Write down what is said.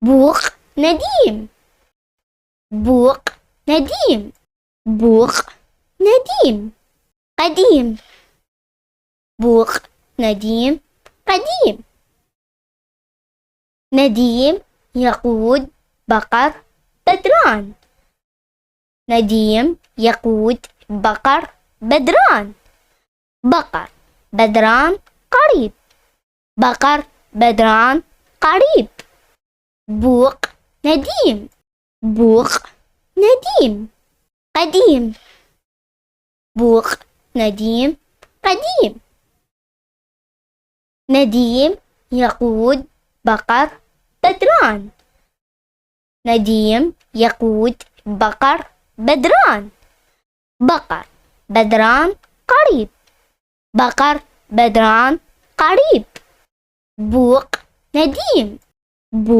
بوق نديم. بوق نديم. بوق نديم. قديم. بوق نديم قديم. نديم يقود بقر بدران. نديم يقود بقر بدران. بقر بدران قريب. بقر بدران قريب. بوق نديم. بوق نديم قديم. بوق نديم قديم. نديم يقود بقر بدران. نديم يقود بقر بدران. بقر بدران قريب. بقر بدران قريب. بوق نديم. بوق